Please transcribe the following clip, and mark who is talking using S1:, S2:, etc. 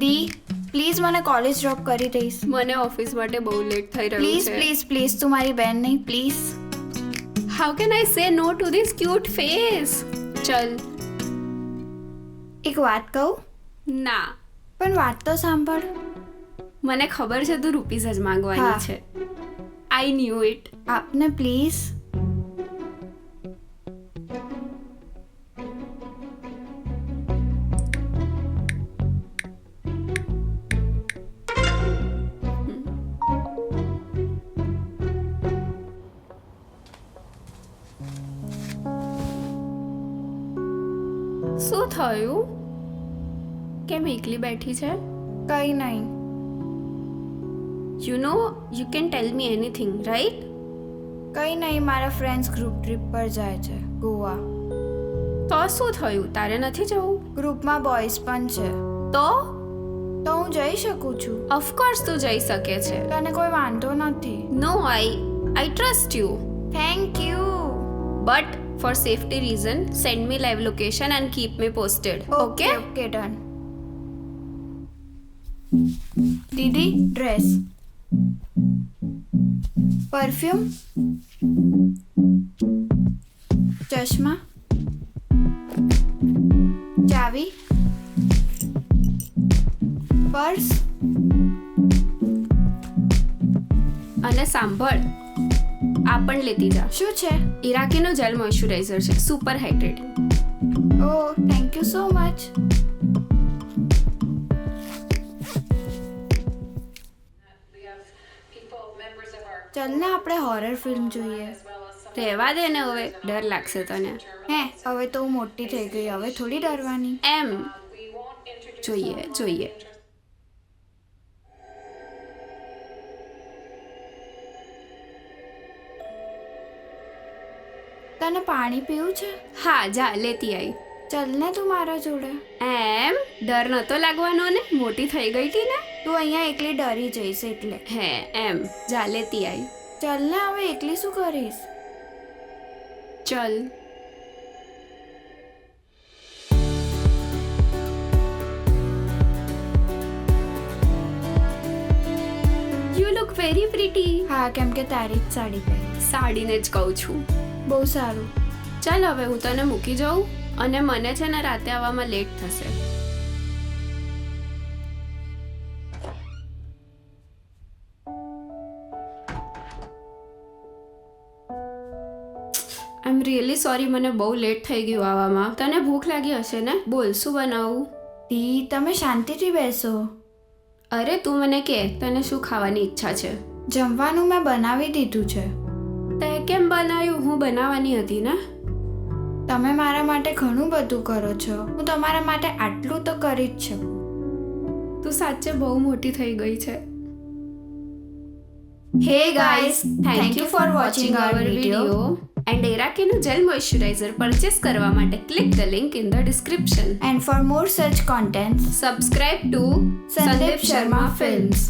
S1: દી પ્લીઝ મને college drop કરી દઈશ.
S2: મને ઓફિસ માટે બહુ લેટ થઈ રહ્યું
S1: પ્લીઝ
S2: છે.
S1: પ્લીઝ પ્લીઝ તું મારી બેન નહીં પ્લીઝ.
S2: હાઉ કેન આઈ સે no to this cute face? ચલ.
S1: એક વાત કહું?
S2: ના,
S1: પણ વાત તો સાંભળ.
S2: મને ખબર છે તું રૂપીઝ જ માંગવાની
S1: હા.
S2: છે. આઈ ન્યુ ઇટ.
S1: આપને પ્લીઝ.
S2: શું થયું? કેમ એકલી બેઠી છે?
S1: કંઈ નહીં.
S2: You know you can tail me anything, right?
S1: કંઈ નહીં, મારા ફ્રેન્ડ્સ ગ્રુપ ટ્રીપ પર જાય છે ગોવા.
S2: તો શું થયું? તારે નથી જવું?
S1: ગ્રુપમાં બોયઝ પણ છે
S2: તો
S1: તો હું જઈ શકું છું.
S2: ઓફકોર્સ તું જઈ શકે છે.
S1: તને કોઈ વાંધો નથી?
S2: No, I trust you.
S1: Thank you.
S2: But for safety reason, send me live location and keep me posted. Okay?
S1: Okay done. દીદી ડ્રેસ, પરફ્યુમ, ચશ્મા, ચાવી, પર્સ.
S2: અને સાંભળ, આ પણ લેતી જા.
S1: શું છે?
S2: ઇરાકીનો જેલ મોઇશ્ચરાઇઝર છે, super hydrating.
S1: Oh thank you so much. ચાલ ને આપણે હોરર ફિલ્મ જોઈએ.
S2: રહેવા દે ને, હવે ડર લાગશે તને.
S1: હે, હવે તો હું મોટી થઈ ગઈ, હવે થોડી ડરવાની.
S2: એમ જોઈએ.
S1: તને પાણી પીવું છે?
S2: હા, જા લેતી આવી.
S1: ચાલ ને તું મારા જોડે.
S2: એમ ડર નતો લાગવાનો ને? મોટી થઈ ગઈ હતી ને?
S1: તું અહીંયા એકલી ડરી જઈશ એટલે.
S2: હે એમ, જા લેતી આવી.
S1: ચાલ ને, હવે એકલી શું કરીશ?
S2: ચલ. You look very pretty.
S1: હા, કેમ કે તારી જ સાડી પહેરી.
S2: સાડીને જ કહું છું.
S1: બહુ સારું.
S2: ચાલ હવે હું તને મૂકી જાઉં, અને મને છે ને રાતે આવવામાં લેટ થશે. આઈ એમ રિયલી સોરી, મને બહુ લેટ થઈ ગયું આવવામાં. તને ભૂખ લાગી હશે ને? બોલ, શું બનાવું?
S1: દી તમે શાંતિથી બેસો.
S2: અરે તું મને કે તને શું ખાવાની ઈચ્છા છે?
S1: જમવાનું મેં બનાવી દીધું છે.
S2: તે કેમ બનાવ્યું? હું બનાવવાની હતી ને.
S1: તમે મારા માટે ઘણું બધું કરો છો, હું તમારા માટે આટલું તો કરી જ છું.
S2: તું સાચે બહુ મોટી થઈ ગઈ છે.
S1: Hey guys, thank you for watching our video.
S2: And એરાકીનું જેલ મોઇશ્ચરાઇઝર પરચેસ કરવા માટે click the link in the description.
S1: And for more such contents,
S2: Subscribe to
S1: Sandeep Sharma Films.